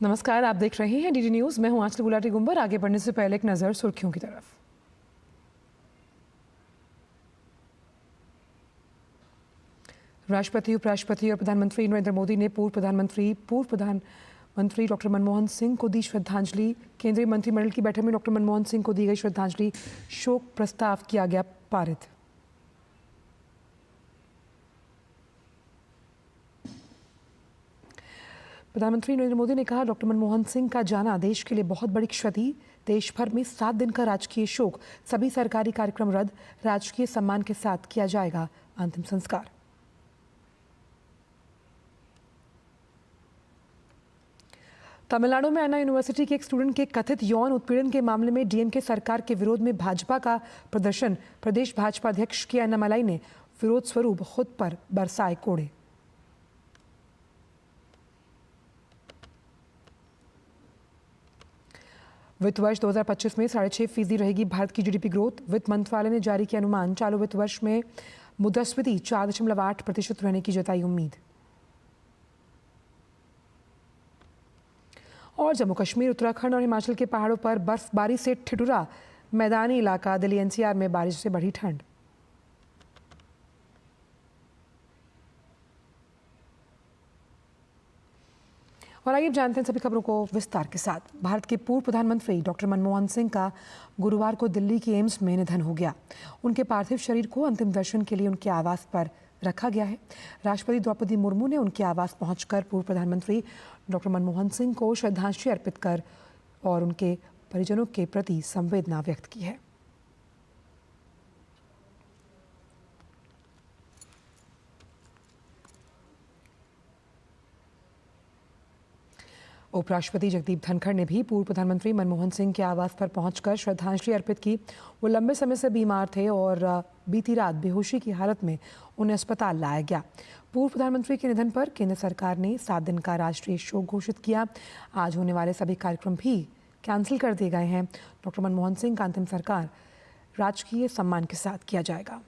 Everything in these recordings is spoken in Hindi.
नमस्कार, आप देख रहे हैं डीडी न्यूज। मैं हूं आंचल गुलाटी गुंबर। आगे बढ़ने से पहले एक नजर सुर्खियों की तरफ। राष्ट्रपति, उपराष्ट्रपति और प्रधानमंत्री नरेंद्र मोदी ने पूर्व प्रधानमंत्री डॉक्टर मनमोहन सिंह को दी श्रद्धांजलि। केंद्रीय मंत्रिमंडल की बैठक में डॉक्टर मनमोहन सिंह को दी गई श्रद्धांजलि। शोक प्रस्ताव किया गया पारित। प्रधानमंत्री नरेंद्र मोदी ने कहा, डॉक्टर मनमोहन सिंह का जाना देश के लिए बहुत बड़ी क्षति। देश भर में 7 दिन का राजकीय शोक, सभी सरकारी कार्यक्रम रद्द। राजकीय सम्मान के साथ किया जाएगा अंतिम संस्कार। तमिलनाडु में अन्ना यूनिवर्सिटी के एक स्टूडेंट के कथित यौन उत्पीड़न के मामले में डीएमके सरकार के विरोध में भाजपा का प्रदर्शन। प्रदेश भाजपा अध्यक्ष के अन्नामलाई ने विरोध स्वरूप खुद पर बरसाए कोड़े। वित्त वर्ष 2025 में 6.5% रहेगी भारत की जीडीपी ग्रोथ। वित्त मंत्रालय ने जारी किया अनुमान। चालू वित्त वर्ष में मुद्रास्फीति 4.8% रहने की जताई उम्मीद। और जम्मू कश्मीर, उत्तराखंड और हिमाचल के पहाड़ों पर बर्फबारी से ठिठुरा मैदानी इलाका। दिल्ली एनसीआर में बारिश से बढ़ी ठंड। और आइए जानते हैं सभी खबरों को विस्तार के साथ। भारत के पूर्व प्रधानमंत्री डॉक्टर मनमोहन सिंह का गुरुवार को दिल्ली के एम्स में निधन हो गया। उनके पार्थिव शरीर को अंतिम दर्शन के लिए उनके आवास पर रखा गया है। राष्ट्रपति द्रौपदी मुर्मू ने उनके आवास पहुंचकर पूर्व प्रधानमंत्री डॉक्टर मनमोहन सिंह को श्रद्धांजलि अर्पित कर और उनके परिजनों के प्रति संवेदना व्यक्त की है। उपराष्ट्रपति जगदीप धनखड़ ने भी पूर्व प्रधानमंत्री मनमोहन सिंह के आवास पर पहुंचकर श्रद्धांजलि अर्पित की। वो लंबे समय से बीमार थे और बीती रात बेहोशी की हालत में उन्हें अस्पताल लाया गया। पूर्व प्रधानमंत्री के निधन पर केंद्र सरकार ने 7 दिन का राष्ट्रीय शोक घोषित किया। आज होने वाले सभी कार्यक्रम भी कैंसिल कर दिए गए हैं। डॉक्टर मनमोहन सिंह का अंतिम संस्कार राजकीय सम्मान के साथ किया जाएगा।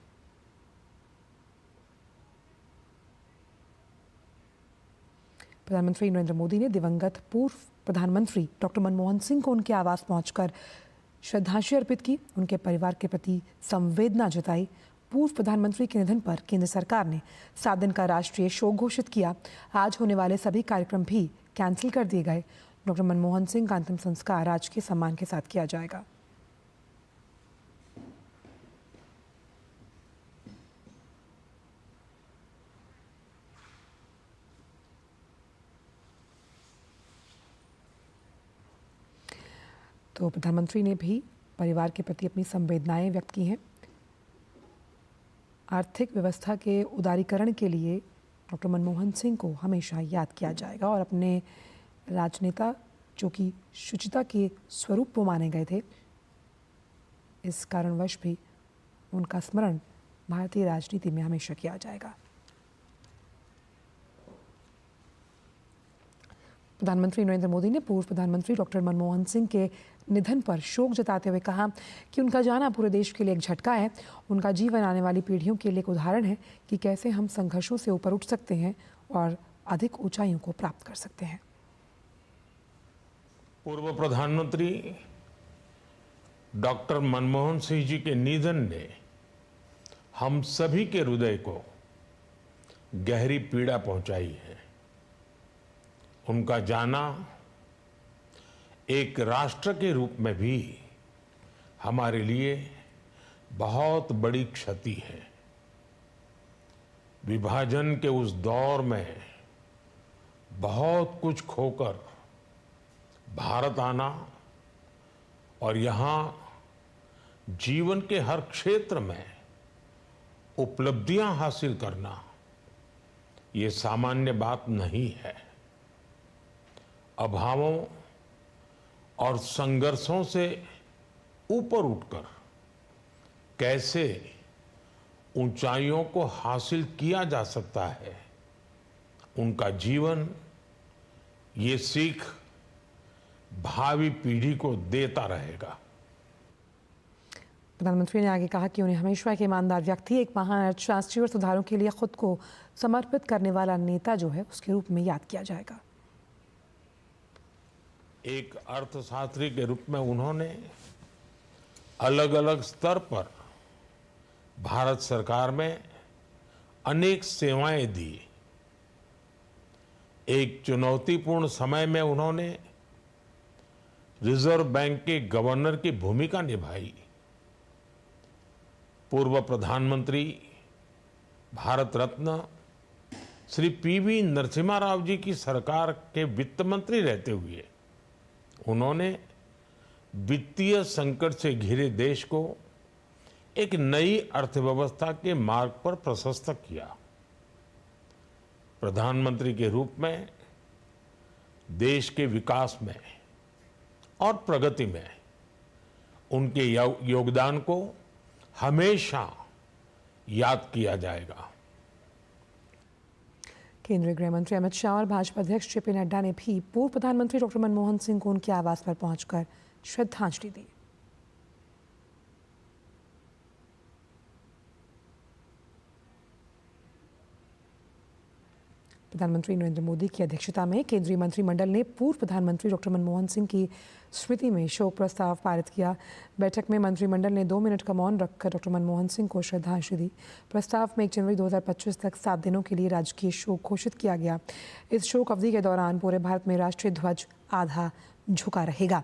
प्रधानमंत्री नरेंद्र मोदी ने दिवंगत पूर्व प्रधानमंत्री डॉक्टर मनमोहन सिंह को उनके आवास पहुंचकर श्रद्धांजलि अर्पित की, उनके परिवार के प्रति संवेदना जताई। पूर्व प्रधानमंत्री के निधन पर केंद्र सरकार ने 7 दिन का राष्ट्रीय शोक घोषित किया। आज होने वाले सभी कार्यक्रम भी कैंसिल कर दिए गए। डॉक्टर मनमोहन सिंह का अंतिम संस्कार राजकीय सम्मान के साथ किया जाएगा। तो प्रधानमंत्री ने भी परिवार के प्रति अपनी संवेदनाएं व्यक्त की हैं। आर्थिक व्यवस्था के उदारीकरण के लिए डॉक्टर मनमोहन सिंह को हमेशा याद किया जाएगा और अपने राजनेता जो कि शुचिता के स्वरूप वो माने गए थे, इस कारणवश भी उनका स्मरण भारतीय राजनीति में हमेशा किया जाएगा। प्रधानमंत्री नरेंद्र मोदी ने पूर्व प्रधानमंत्री डॉक्टर मनमोहन सिंह के निधन पर शोक जताते हुए कहा कि उनका जाना पूरे देश के लिए एक झटका है। उनका जीवन आने वाली पीढ़ियों के लिए एक उदाहरण है कि कैसे हम संघर्षों से ऊपर उठ सकते हैं और अधिक ऊंचाइयों को प्राप्त कर सकते हैं। पूर्व प्रधानमंत्री डॉक्टर मनमोहन सिंह जी के निधन ने हम सभी के हृदय को गहरी पीड़ा पहुंचाई है। उनका जाना एक राष्ट्र के रूप में भी हमारे लिए बहुत बड़ी क्षति है। विभाजन के उस दौर में बहुत कुछ खोकर भारत आना और यहाँ जीवन के हर क्षेत्र में उपलब्धियां हासिल करना, ये सामान्य बात नहीं है। अभावों और संघर्षों से ऊपर उठकर कैसे ऊंचाइयों को हासिल किया जा सकता है, उनका जीवन ये सीख भावी पीढ़ी को देता रहेगा। प्रधानमंत्री ने आगे कहा कि उन्हें हमेशा एक ईमानदार व्यक्ति, एक महान अर्थशास्त्री और सुधारों के लिए खुद को समर्पित करने वाला नेता जो है उसके रूप में याद किया जाएगा। एक अर्थशास्त्री के रूप में उन्होंने अलग अलग स्तर पर भारत सरकार में अनेक सेवाएं दी। एक चुनौतीपूर्ण समय में उन्होंने रिजर्व बैंक के गवर्नर की भूमिका निभाई। पूर्व प्रधानमंत्री भारत रत्न श्री पीवी नरसिम्हा राव जी की सरकार के वित्त मंत्री रहते हुए उन्होंने वित्तीय संकट से घिरे देश को एक नई अर्थव्यवस्था के मार्ग पर प्रशस्त किया। प्रधानमंत्री के रूप में देश के विकास में और प्रगति में उनके योगदान को हमेशा याद किया जाएगा। केंद्रीय गृह मंत्री अमित शाह और भाजपा अध्यक्ष जेपी नड्डा ने भी पूर्व प्रधानमंत्री डॉक्टर मनमोहन सिंह को उनके आवास पर पहुंचकर श्रद्धांजलि दी। प्रधानमंत्री नरेंद्र मोदी की अध्यक्षता में केंद्रीय मंत्रिमंडल ने पूर्व प्रधानमंत्री डॉक्टर मनमोहन सिंह की स्मृति में शोक प्रस्ताव पारित किया। बैठक में मंत्रिमंडल ने 2 मिनट का मौन रखकर डॉक्टर मनमोहन सिंह को श्रद्धांजलि दी। प्रस्ताव में 1 जनवरी 2025 तक 7 दिनों के लिए राजकीय शोक घोषित किया गया। इस शोक अवधि के दौरान पूरे भारत में राष्ट्रीय ध्वज आधा झुका रहेगा।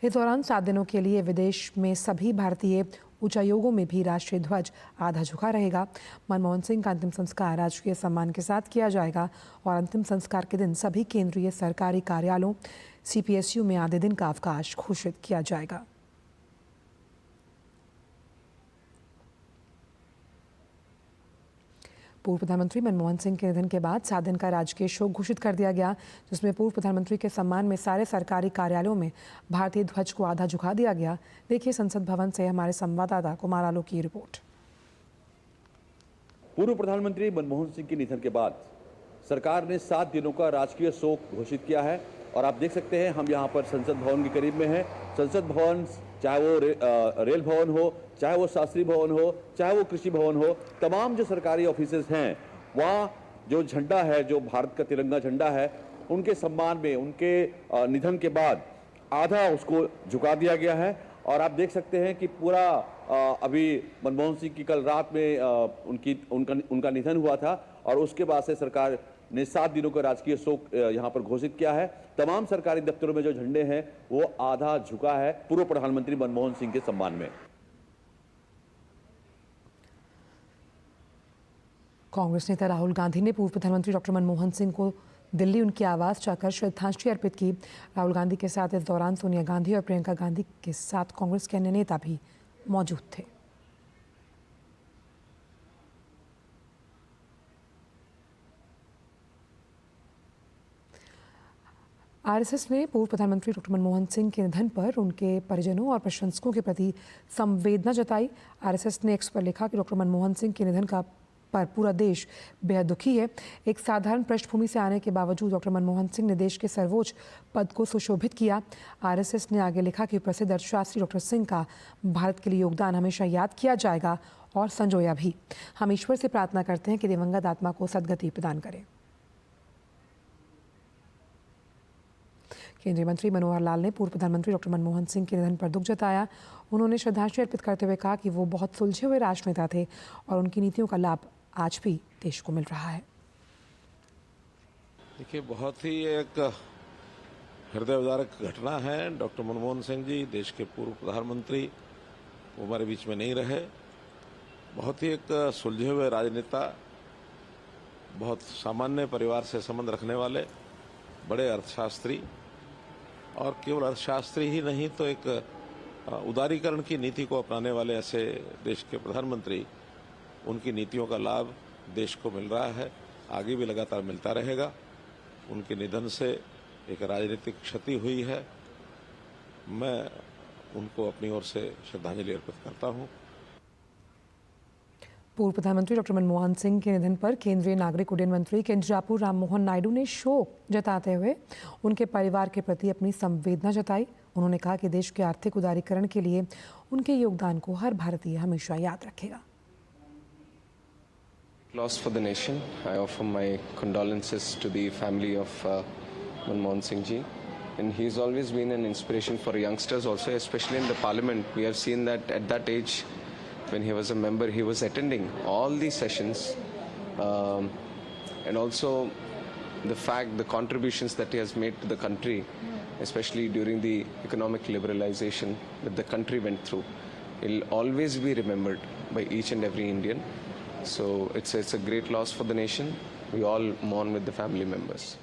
इस दौरान 7 दिनों के लिए विदेश में सभी भारतीय उच्चायोगों में भी राष्ट्रीय ध्वज आधा झुका रहेगा। मनमोहन सिंह का अंतिम संस्कार राजकीय सम्मान के साथ किया जाएगा और अंतिम संस्कार के दिन सभी केंद्रीय सरकारी कार्यालयों सीपीएसयू में आधे दिन का अवकाश घोषित किया जाएगा। पूर्व प्रधानमंत्री मनमोहन सिंह के निधन के बाद 7 दिन का राजकीय शोक घोषित कर दिया गया, जिसमें पूर्व प्रधानमंत्री के सम्मान में सारे सरकारी कार्यालयों में भारतीय ध्वज को आधा झुका दिया गया। देखिए संसद भवन से हमारे संवाददाता कुमार आलो की रिपोर्ट। पूर्व प्रधानमंत्री मनमोहन सिंह के निधन के बाद सरकार ने 7 दिनों का राजकीय शोक घोषित किया है और आप देख सकते हैं हम यहाँ पर संसद भवन के करीब में हैं। संसद भवन चाहे वो रेल भवन हो, चाहे वो शास्त्री भवन हो, चाहे वो कृषि भवन हो, तमाम जो सरकारी ऑफिसेज हैं वहाँ जो झंडा है, जो भारत का तिरंगा झंडा है, उनके सम्मान में उनके निधन के बाद आधा उसको झुका दिया गया है। और आप देख सकते हैं कि पूरा अभी मनमोहन सिंह की कल रात में उनका निधन हुआ था और उसके बाद से सरकार ने 7 दिनों का राजकीय शोक यहाँ पर घोषित किया है। तमाम सरकारी दफ्तरों में जो झंडे हैं वो आधा झुका है पूर्व प्रधानमंत्री मनमोहन सिंह के सम्मान में। कांग्रेस नेता राहुल गांधी ने पूर्व प्रधानमंत्री डॉक्टर मनमोहन सिंह को दिल्ली उनके आवास जाकर श्रद्धांजलि अर्पित की। राहुल गांधी के साथ इस दौरान सोनिया गांधी और प्रियंका गांधी के साथ कांग्रेस के अन्य नेता भी मौजूद थे। आरएसएस ने पूर्व प्रधानमंत्री डॉक्टर मनमोहन सिंह के निधन पर उनके परिजनों और प्रशंसकों के प्रति संवेदना जताई। आरएसएस ने एक्स पर लिखा कि डॉक्टर मनमोहन सिंह के निधन पर पूरा देश बेहद दुखी है। एक साधारण पृष्ठभूमि से आने के बावजूद डॉक्टर मनमोहन सिंह ने देश के सर्वोच्च पद को सुशोभित किया। आरएसएस ने आगे लिखा कि प्रसिद्ध अर्थशास्त्री डॉक्टर सिंह का भारत के लिए योगदान हमेशा याद किया जाएगा और संजोया भी। हम ईश्वर से प्रार्थना करते हैं कि दिवंगत आत्मा को सद्गति प्रदान करें। केंद्रीय मंत्री मनोहर लाल ने पूर्व प्रधानमंत्री डॉक्टर मनमोहन सिंह के निधन पर दुख जताया। उन्होंने श्रद्धांजलि अर्पित करते हुए कहा कि वो बहुत सुलझे हुए राष्ट्रनेता थे और उनकी नीतियों का लाभ आज भी देश को मिल रहा है। देखिए, बहुत ही एक हृदयविदारक घटना है। डॉक्टर मनमोहन सिंह जी देश के पूर्व प्रधानमंत्री, वो हमारे बीच में नहीं रहे। बहुत ही एक सुलझे हुए राजनेता, बहुत सामान्य परिवार से संबंध रखने वाले बड़े अर्थशास्त्री, और केवल अर्थशास्त्री ही नहीं तो एक उदारीकरण की नीति को अपनाने वाले ऐसे देश के प्रधानमंत्री, उनकी नीतियों का लाभ देश को मिल रहा है, आगे भी लगातार मिलता रहेगा। उनके निधन से एक राजनीतिक क्षति हुई है। मैं उनको अपनी ओर से श्रद्धांजलि अर्पित करता हूँ। पूर्व प्रधानमंत्री डॉक्टर मनमोहन सिंह के निधन पर केंद्रीय नागरिक उड्डयन मंत्री किंजरापु राममोहन नायडू ने शोक जताते हुए उनके परिवार के प्रति अपनी संवेदना जताई। उन्होंने कहा कि देश के आर्थिक उदारीकरण के लिए उनके योगदान को हर भारतीय हमेशा याद रखेगा। Loss for the nation. I offer my condolences to the family of Manmohan Singh ji. and he's always been an inspiration for youngsters also, especially in the parliament. We have seen that at that age, when he was a member, he was attending all these sessions, and also the contributions that he has made to the country, especially during the economic liberalization that the country went through. He'll always be remembered by each and every Indian. So it's a great loss for the nation. We all mourn with the family members.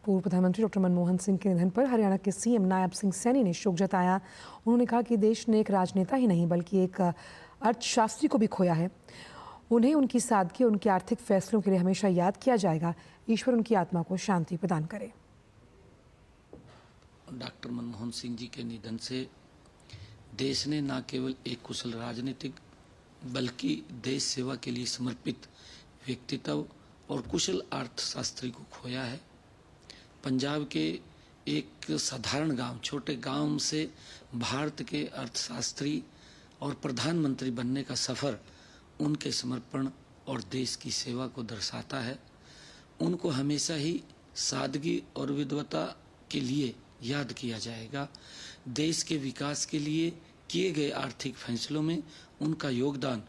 पूर्व प्रधानमंत्री डॉक्टर मनमोहन सिंह के निधन पर हरियाणा के सीएम नायब सिंह सैनी ने शोक जताया। उन्होंने कहा कि देश ने एक राजनेता ही नहीं बल्कि एक अर्थशास्त्री को भी खोया है। उन्हें उनकी सादगी और उनके आर्थिक फैसलों के लिए हमेशा याद किया जाएगा। ईश्वर उनकी आत्मा को शांति प्रदान करे। डॉक्टर मनमोहन सिंह जी के निधन से देश ने न केवल एक कुशल राजनीतिक बल्कि देश सेवा के लिए समर्पित व्यक्तित्व और कुशल अर्थशास्त्री को खोया है। पंजाब के एक साधारण गांव, छोटे गांव से भारत के अर्थशास्त्री और प्रधानमंत्री बनने का सफ़र उनके समर्पण और देश की सेवा को दर्शाता है। उनको हमेशा ही सादगी और विद्वता के लिए याद किया जाएगा। देश के विकास के लिए किए गए आर्थिक फैसलों में उनका योगदान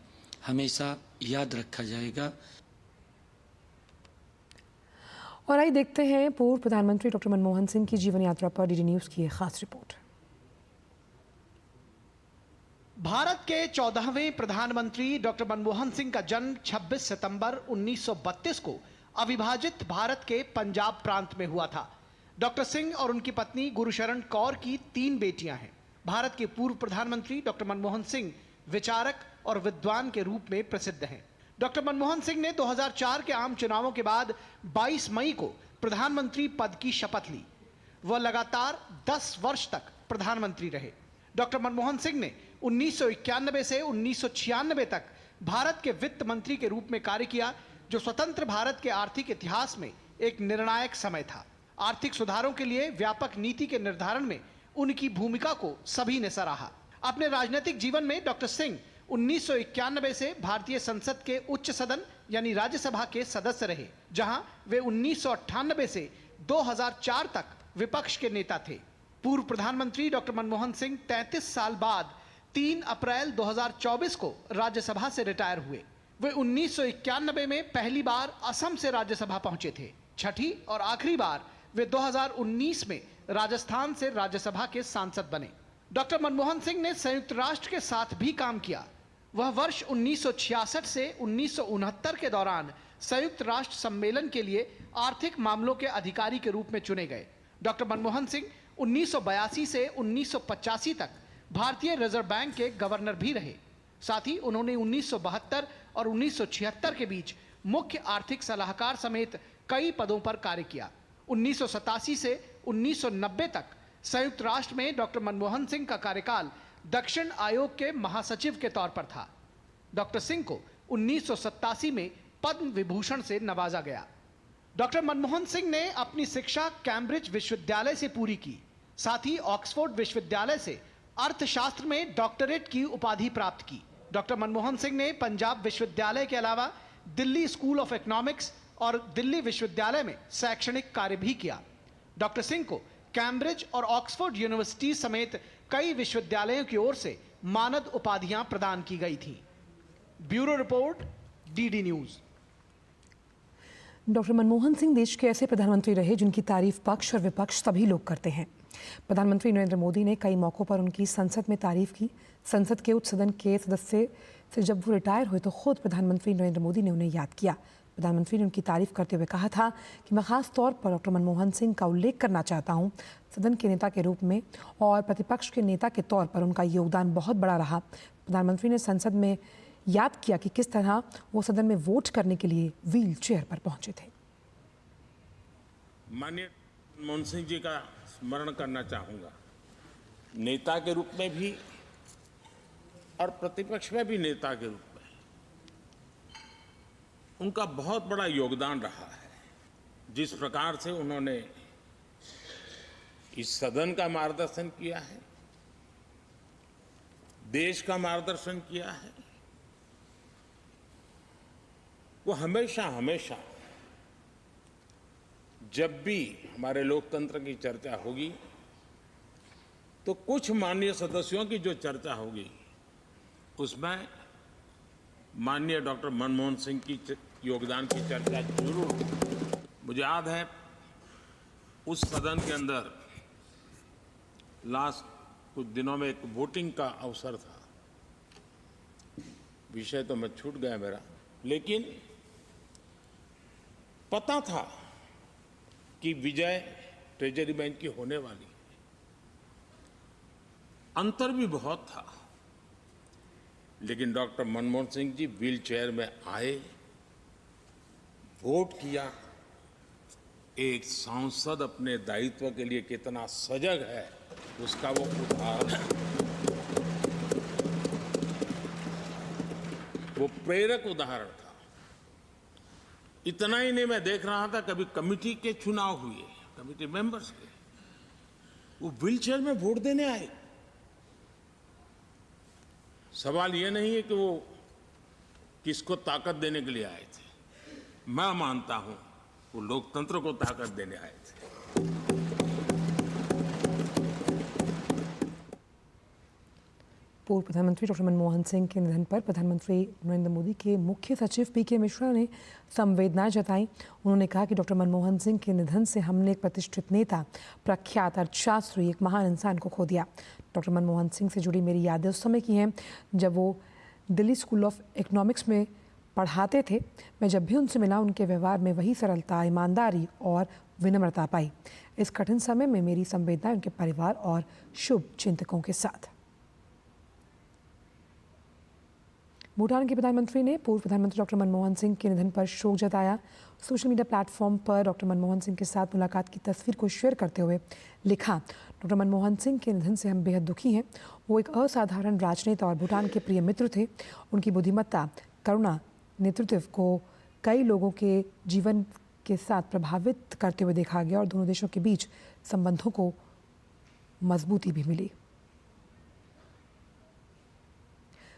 हमेशा याद रखा जाएगा। और आइए देखते हैं पूर्व प्रधानमंत्री डॉक्टर मनमोहन सिंह की जीवन यात्रा पर डीडी न्यूज़ की एक खास रिपोर्ट। भारत के 14वें प्रधानमंत्री डॉक्टर मनमोहन सिंह का जन्म 26 सितंबर 1932 को अविभाजित भारत के पंजाब प्रांत में हुआ था। डॉक्टर सिंह और उनकी पत्नी गुरुशरण कौर की 3 बेटियां हैं। भारत के पूर्व प्रधानमंत्री डॉक्टर मनमोहन सिंह विचारक और विद्वान के रूप में प्रसिद्ध हैं। डॉक्टर मनमोहन सिंह ने 2004 के आम चुनावों के बाद 22 मई को प्रधानमंत्री पद की शपथ ली। वह लगातार 10 वर्ष तक प्रधानमंत्री रहे। डॉक्टर मनमोहन सिंह ने 1991 से 1996 तक भारत के वित्त मंत्री के रूप में कार्य किया, जो स्वतंत्र भारत के आर्थिक इतिहास में एक निर्णायक समय था। आर्थिक सुधारों के लिए व्यापक नीति के निर्धारण में उनकी भूमिका को सभी ने सराहा। अपने राजनीतिक जीवन में डॉक्टर सिंह 1991 से भारतीय संसद के उच्च सदन यानी राज्यसभा के सदस्य रहे, जहां वे 1998 से 2004 तक विपक्ष के नेता थे। पूर्व प्रधानमंत्री डॉक्टर मनमोहन सिंह 33 साल बाद 3 अप्रैल 2024 को राज्यसभा से रिटायर हुए। वे 1991 में पहली बार असम से राज्यसभा पहुंचे थे। छठी और आखिरी बार वे 2019 में राजस्थान से राज्यसभा के सांसद बने। डॉक्टर मनमोहन सिंह ने संयुक्त राष्ट्र के साथ भी काम किया। वह वर्ष 1966 से 1969 के दौरान संयुक्त राष्ट्र सम्मेलन के लिए आर्थिक मामलों के अधिकारी के रूप में चुने गए। डॉक्टर मनमोहन सिंह 1982 से 1985 तक भारतीय रिजर्व बैंक के गवर्नर भी रहे। साथ ही उन्होंने 1972 और 1976 के बीच मुख्य आर्थिक सलाहकार समेत कई पदों पर कार्य किया। 1987 से 1990 तक संयुक्त राष्ट्र में डॉक्टर मनमोहन सिंह का कार्यकाल दक्षिण आयोग के महासचिव के तौर पर था। डॉक्टर सिंह को 1987 में पद्म विभूषण से नवाजा गया। डॉक्टर मनमोहन सिंह ने अपनी शिक्षा कैम्ब्रिज विश्वविद्यालय से पूरी की। साथ ही ऑक्सफोर्ड विश्वविद्यालय से अर्थशास्त्र में डॉक्टरेट की उपाधि प्राप्त की। डॉक्टर मनमोहन सिंह ने पंजाब विश्वविद्यालय के अलावा दिल्ली स्कूल ऑफ इकोनॉमिक्स और दिल्ली विश्वविद्यालय में शैक्षणिक कार्य भी किया। डॉक्टर सिंह को कैम्ब्रिज और ऑक्सफोर्ड यूनिवर्सिटी समेत कई विश्वविद्यालयों की ओर से मानद उपाधियां प्रदान की गई थी। Bureau report, DD news. Doctor Manmohan Singh देश के ऐसे प्रधानमंत्री रहे जिनकी तारीफ पक्ष और विपक्ष सभी लोग करते हैं। प्रधानमंत्री नरेंद्र मोदी ने कई मौक़ों पर उनकी संसद में तारीफ की। संसद के उच्च सदन के सदस्य से जब वो रिटायर हुए तो खुद प्रधानमंत्री नरेंद्र मोदी ने उन्हें याद किया। प्रधानमंत्री ने उनकी तारीफ करते हुए कहा था कि मैं खास तौर पर डॉक्टर मनमोहन सिंह का उल्लेख करना चाहता हूं। सदन के नेता के रूप में और प्रतिपक्ष के नेता के तौर पर उनका योगदान बहुत बड़ा रहा। प्रधानमंत्री ने संसद में याद किया कि किस तरह वो सदन में वोट करने के लिए व्हील चेयर पर पहुंचे थे। माननीय मनमोहन सिंह जी का स्मरण करना चाहूँगा, नेता के रूप में भी और प्रतिपक्ष में भी नेता के रूप में उनका बहुत बड़ा योगदान रहा है। जिस प्रकार से उन्होंने इस सदन का मार्गदर्शन किया है, देश का मार्गदर्शन किया है, वो हमेशा हमेशा जब भी हमारे लोकतंत्र की चर्चा होगी तो कुछ माननीय सदस्यों की जो चर्चा होगी उसमें माननीय डॉक्टर मनमोहन सिंह की योगदान की चर्चा जरूर होगी। मुझे याद है उस सदन के अंदर लास्ट कुछ दिनों में एक वोटिंग का अवसर था, विषय तो मैं छूट गया मेरा, लेकिन पता था कि विजय ट्रेजरी बैंक की होने वाली है। अंतर भी बहुत था, लेकिन doctor Manmohan Singh ji wheel chair में आए, वोट किया। एक सांसद अपने दायित्व के लिए कितना सजग है उसका वो उदाहरण है, वो प्रेरक उदाहरण था। इतना ही नहीं, मैं देख रहा था कभी कमेटी के चुनाव हुए, कमेटी मेंबर्स के, वो व्हीलचेयर में वोट देने आए। सवाल ये नहीं है कि वो किसको ताकत देने के लिए आए थे, मैं मानता हूं वो लोकतंत्र को ताकत देने आए थे। पूर्व प्रधानमंत्री डॉक्टर मनमोहन सिंह के निधन पर प्रधानमंत्री नरेंद्र मोदी के मुख्य सचिव पीके मिश्रा ने संवेदना जताई। उन्होंने कहा कि डॉक्टर मनमोहन सिंह के निधन से हमने एक प्रतिष्ठित नेता, प्रख्यात अर्थशास्त्री, एक महान इंसान को खो दिया। डॉक्टर मनमोहन सिंह से जुड़ी मेरी यादें उस समय की हैं जब वो दिल्ली स्कूल ऑफ इकोनॉमिक्स में पढ़ाते थे। मैं जब भी उनसे मिला उनके व्यवहार में वही सरलता, ईमानदारी और विनम्रता पाई। इस कठिन समय में मेरी संवेदनाएं उनके परिवार और शुभ चिंतकों के साथ। भूटान के प्रधानमंत्री ने पूर्व प्रधानमंत्री डॉक्टर मनमोहन सिंह के निधन पर शोक जताया। सोशल मीडिया प्लेटफॉर्म पर डॉक्टर मनमोहन सिंह के साथ मुलाकात की तस्वीर को शेयर करते हुए लिखा, डॉक्टर मनमोहन सिंह के निधन से हम बेहद दुखी हैं। वो एक असाधारण राजनेता और भूटान के प्रिय मित्र थे। उनकी बुद्धिमत्ता, करुणा, नेतृत्व को कई लोगों के जीवन के साथ प्रभावित करते हुए देखा गया और दोनों देशों के बीच संबंधों को मजबूती भी मिली।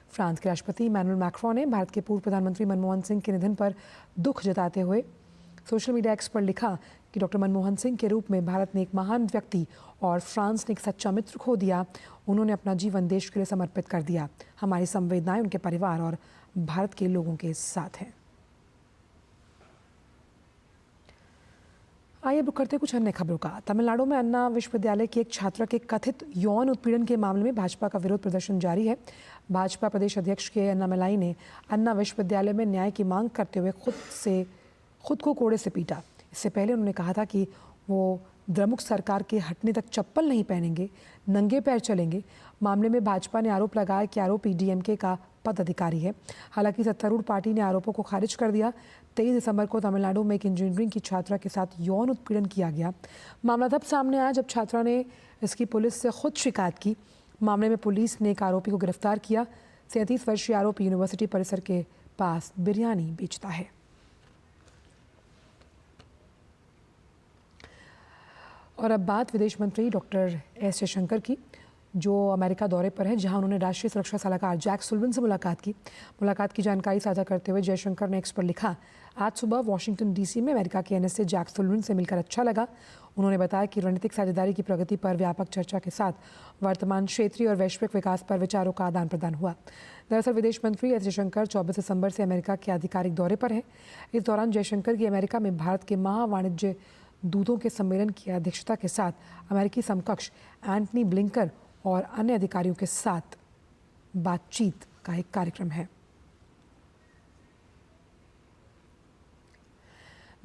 फ्रांस के राष्ट्रपति इमैनुअल मैक्रोन ने भारत के पूर्व प्रधानमंत्री मनमोहन सिंह के निधन पर दुख जताते हुए सोशल मीडिया एक्स पर लिखा कि डॉक्टर मनमोहन सिंह के रूप में भारत ने एक महान व्यक्ति और फ्रांस ने एक सच्चा मित्र खो दिया। उन्होंने अपना जीवन देश के लिए समर्पित कर दिया। हमारी संवेदनाएं उनके परिवार और भारत के लोगों के साथ हैं। आइए रुक करते कुछ अन्य खबरों का। तमिलनाडु में अन्ना विश्वविद्यालय की एक छात्रा के कथित यौन उत्पीड़न के मामले में भाजपा का विरोध प्रदर्शन जारी है। भाजपा प्रदेश अध्यक्ष के अन्नामलाई ने अन्ना विश्वविद्यालय में न्याय की मांग करते हुए खुद को कोड़े से पीटा। इससे पहले उन्होंने कहा था कि वो द्रमुक सरकार के हटने तक चप्पल नहीं पहनेंगे, नंगे पैर चलेंगे। मामले में भाजपा ने आरोप लगाया कि आरोपी डीएमके का पदाधिकारी है। हालांकि सत्तारूढ़ पार्टी ने आरोपों को खारिज कर दिया। 23 दिसंबर को तमिलनाडु में एक इंजीनियरिंग की छात्रा के साथ यौन उत्पीड़न किया गया। मामला तब सामने आया जब छात्रा ने इसकी पुलिस से खुद शिकायत की। मामले में पुलिस ने एक आरोपी को गिरफ्तार किया। 37 वर्षीय आरोपी यूनिवर्सिटी परिसर के पास बिरयानी बेचता है। और अब बात विदेश मंत्री डॉक्टर एस जयशंकर की, जो अमेरिका दौरे पर हैं, जहां उन्होंने राष्ट्रीय सुरक्षा सलाहकार जैक सुलिवन से मुलाकात की। मुलाकात की जानकारी साझा करते हुए जयशंकर ने एक्स पर लिखा, आज सुबह वॉशिंगटन डीसी में अमेरिका के एनएसए जैक सुलिवन से मिलकर अच्छा लगा। उन्होंने बताया कि रणनीतिक साझेदारी की प्रगति पर व्यापक चर्चा के साथ वर्तमान क्षेत्रीय और वैश्विक विकास पर विचारों का आदान प्रदान हुआ। दरअसल विदेश मंत्री एस जयशंकर 24 दिसंबर से अमेरिका के आधिकारिक दौरे पर हैं। इस दौरान जयशंकर की अमेरिका में भारत के महावाणिज्य दूतों के सम्मेलन की अध्यक्षता के साथ अमेरिकी समकक्ष एंटनी ब्लिंकन और अन्य अधिकारियों के साथ बातचीत का एक कार्यक्रम है।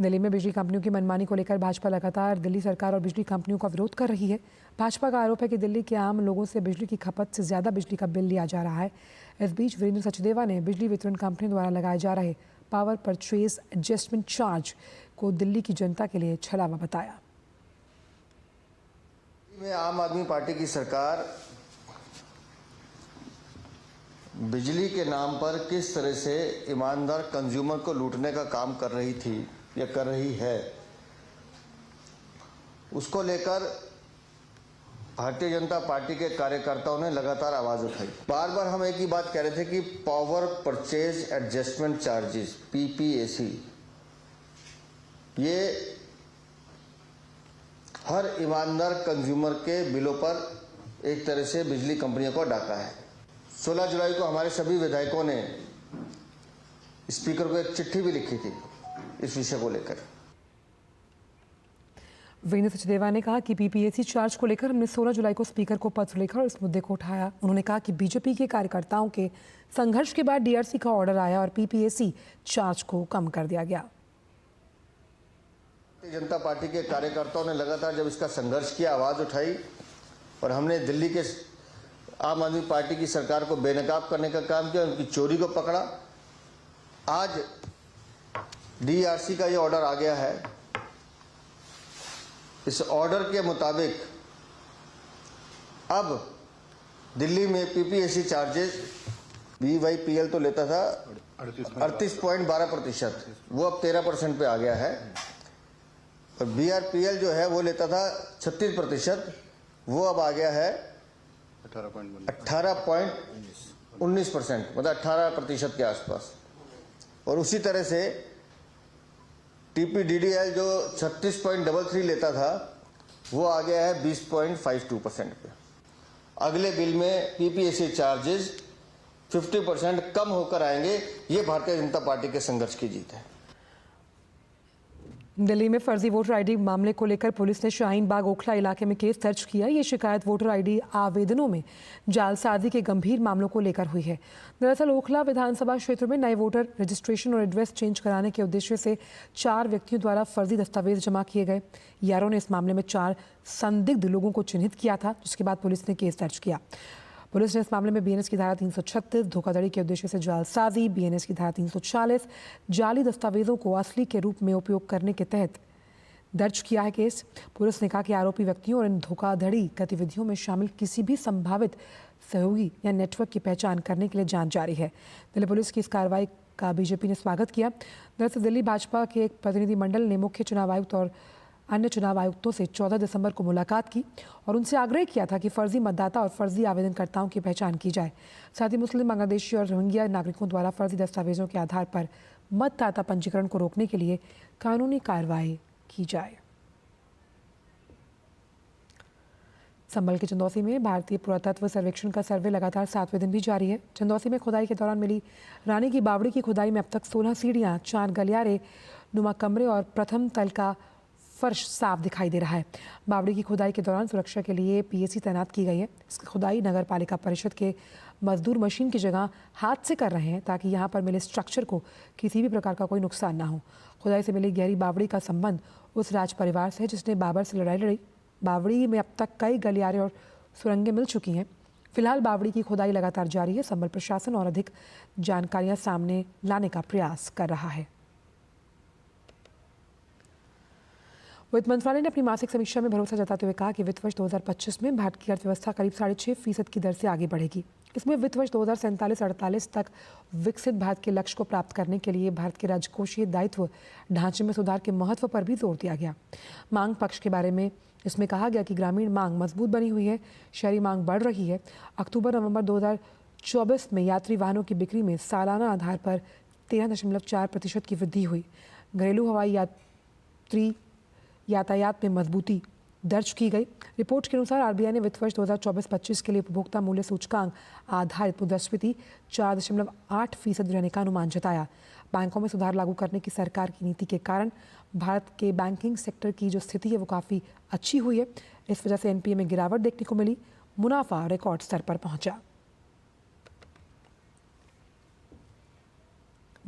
दिल्ली में बिजली कंपनियों की मनमानी को लेकर भाजपा लगातार दिल्ली सरकार और बिजली कंपनियों का विरोध कर रही है। भाजपा का आरोप है कि दिल्ली के आम लोगों से बिजली की खपत से ज्यादा बिजली का बिल लिया जा रहा है। इस बीच वीरेंद्र सचदेवा ने बिजली वितरण कंपनी द्वारा लगाए जा रहे पावर परचेज एडजस्टमेंट चार्ज को दिल्ली की जनता के लिए छलावा बताया। में आम आदमी पार्टी की सरकार बिजली के नाम पर किस तरह से ईमानदार कंज्यूमर को लूटने का काम कर रही थी या कर रही है, उसको लेकर भारतीय जनता पार्टी के कार्यकर्ताओं ने लगातार आवाज उठाई। बार बार हम एक ही बात कह रहे थे कि power purchase adjustment charges PPAC ये हर ईमानदार कंज्यूमर के बिलों पर एक तरह से बिजली कंपनियों को डाका है। 16 जुलाई को हमारे सभी विधायकों ने स्पीकर को एक चिट्ठी भी लिखी थी इस विषय को लेकर। वेणु सचदेवा ने कहा कि पीपीएसी चार्ज को लेकर हमने 16 जुलाई को स्पीकर को पत्र लिखा और इस मुद्दे को उठाया। उन्होंने कहा कि बीजेपी के कार्यकर्ताओं के संघर्ष के बाद डीआरसी का ऑर्डर आया और पीपीएसी चार्ज को कम कर दिया गया। भारतीय जनता पार्टी के कार्यकर्ताओं ने लगातार जब इसका संघर्ष किया, आवाज उठाई और हमने दिल्ली के आम आदमी पार्टी की सरकार को बेनकाब करने का काम किया, उनकी चोरी को पकड़ा। आज डीआरसी का ये ऑर्डर आ गया है। इस ऑर्डर के मुताबिक अब दिल्ली में पीपीएसी चार्जेस बीवाईपीएल तो लेता था 38.12%, वो अब 13% पे आ गया है। और बीआरपीएल जो है वो लेता था 36%, वो अब आ गया है 18.19%, मतलब 18% के आसपास। और उसी तरह से टीपीडीडीएल जो 36.33 लेता था वो आ गया है 20.52% पे। अगले बिल में पीपीएसी चार्जेस 50% कम होकर आएंगे। ये भारतीय जनता पार्टी के संघर्ष की जीत है। दिल्ली में फर्जी वोटर आईडी मामले को लेकर पुलिस ने शाहीन बाग ओखला इलाके में केस दर्ज किया। ये शिकायत वोटर आईडी आवेदनों में जालसाजी के गंभीर मामलों को लेकर हुई है। दरअसल ओखला विधानसभा क्षेत्र में नए वोटर रजिस्ट्रेशन और एड्रेस चेंज कराने के उद्देश्य से 4 व्यक्तियों द्वारा फर्जी दस्तावेज जमा किए गए। यारों ने इस मामले में 4 संदिग्ध लोगों को चिन्हित किया था, जिसके बाद पुलिस ने केस दर्ज किया। पुलिस ने इस मामले में बीएनएस की धारा 336, धोखाधड़ी के उद्देश्य से जालसाजी, बीएनएस की धारा 340, जाली दस्तावेजों को असली के रूप में उपयोग करने के तहत दर्ज किया है केस। पुलिस ने कहा कि आरोपी व्यक्तियों और इन धोखाधड़ी गतिविधियों में शामिल किसी भी संभावित सहयोगी या नेटवर्क की पहचान करने के लिए जांच जारी है। दिल्ली पुलिस की इस कार्रवाई का बीजेपी ने स्वागत किया। दरअसल दिल्ली भाजपा के एक प्रतिनिधिमंडल ने मुख्य चुनाव आयुक्त और अन्य चुनाव आयुक्तों से 14 दिसंबर को मुलाकात की और उनसे आग्रह किया था कि फर्जी मतदाता और फर्जी आवेदनकर्ताओं की पहचान की जाए। साथ ही मुस्लिम, बांग्लादेशी और रोहिंग्या नागरिकों द्वारा फर्जी दस्तावेजों के आधार पर मतदाता पंजीकरण को रोकने के लिए कानूनी कार्रवाई की जाए। संभल के चंदौसी में भारतीय पुरातत्व सर्वेक्षण का सर्वे लगातार 7वें दिन भी जारी है। चंदौसी में खुदाई के दौरान मिली रानी की बावड़ी की खुदाई में अब तक 16 सीढ़ियां, 4 गलियारे नुमा कमरे और प्रथम तल का फर्श साफ दिखाई दे रहा है। बावड़ी की खुदाई के दौरान सुरक्षा के लिए पीएसी तैनात की गई है। इसकी खुदाई नगर पालिका परिषद के मजदूर मशीन की जगह हाथ से कर रहे हैं ताकि यहां पर मिले स्ट्रक्चर को किसी भी प्रकार का कोई नुकसान ना हो। खुदाई से मिली गहरी बावड़ी का संबंध उस राज परिवार से है जिसने बाबर से लड़ाई लड़ी। बावड़ी में अब तक कई गलियारे और सुरंगें मिल चुकी हैं। फिलहाल बावड़ी की खुदाई लगातार जारी है। संभल प्रशासन और अधिक जानकारियां सामने लाने का प्रयास कर रहा है। वित्त मंत्रालय ने अपनी मासिक समीक्षा में भरोसा जताते हुए कहा कि वित्त वर्ष 2025 में भारत की अर्थव्यवस्था करीब 6.5% की दर से आगे बढ़ेगी। इसमें वित्त वर्ष 2047-48 तक विकसित भारत के लक्ष्य को प्राप्त करने के लिए भारत के राजकोषीय दायित्व ढांचे में सुधार के महत्व पर भी जोर दिया गया। मांग पक्ष के बारे में इसमें कहा गया कि ग्रामीण मांग मजबूत बनी हुई है, शहरी मांग बढ़ रही है। अक्टूबर-नवंबर 2024 में यात्री वाहनों की बिक्री में सालाना आधार पर 13.4% की वृद्धि हुई। घरेलू हवाई यात्री यातायात में मजबूती दर्ज की गई। रिपोर्ट के अनुसार आरबीआई ने वित्त वर्ष 2024-25 के लिए उपभोक्ता मूल्य सूचकांक आधारित मुद्रास्फीति 4.8% रहने का अनुमान जताया। बैंकों में सुधार लागू करने की सरकार की नीति के कारण भारत के बैंकिंग सेक्टर की जो स्थिति है वो काफ़ी अच्छी हुई है। इस वजह से एनपीए में गिरावट देखने को मिली। मुनाफा रिकॉर्ड स्तर पर पहुंचा।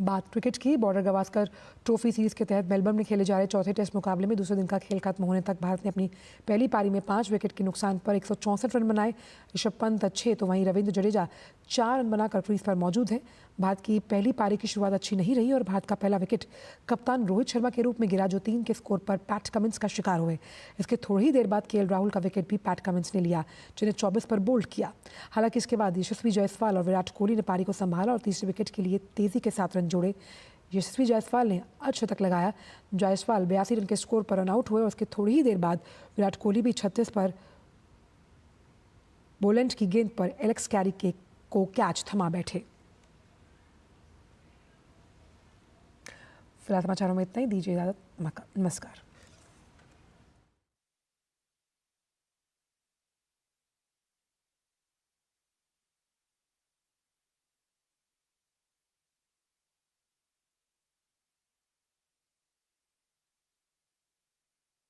बात क्रिकेट की। बॉर्डर गवास्कर ट्रॉफी सीरीज के तहत मेलबर्न में खेले जा रहे चौथे टेस्ट मुकाबले में दूसरे दिन का खेल खत्म होने तक भारत ने अपनी पहली पारी में 5 विकेट के नुकसान पर 164 रन बनाए। ऋषभ पंत 6 तो वहीं रविंद्र जडेजा 4 रन बनाकर क्रीज पर मौजूद है। भारत की पहली पारी की शुरुआत अच्छी नहीं रही और भारत का पहला विकेट कप्तान रोहित शर्मा के रूप में गिरा, जो 3 के स्कोर पर पैट कमिंस का शिकार हुए। इसके थोड़ी ही देर बाद केएल राहुल का विकेट भी पैट कमिंस ने लिया, जिन्हें 24 पर बोल्ड किया। हालांकि इसके बाद यशस्वी जायसवाल और विराट कोहली ने पारी को संभाला और तीसरे विकेट के लिए तेजी के साथ रन जोड़े। यशस्वी जायसवाल ने अर्धशतक लगाया। जायसवाल 82 रन के स्कोर पर रन आउट हुए और उसके थोड़ी ही देर बाद विराट कोहली भी 36 पर बोलेंट की गेंद पर एलेक्स कैरी को कैच थमा बैठे। फिलहाल समाचारों में इतना ही। दीजिए इजाजत। नमस्कार।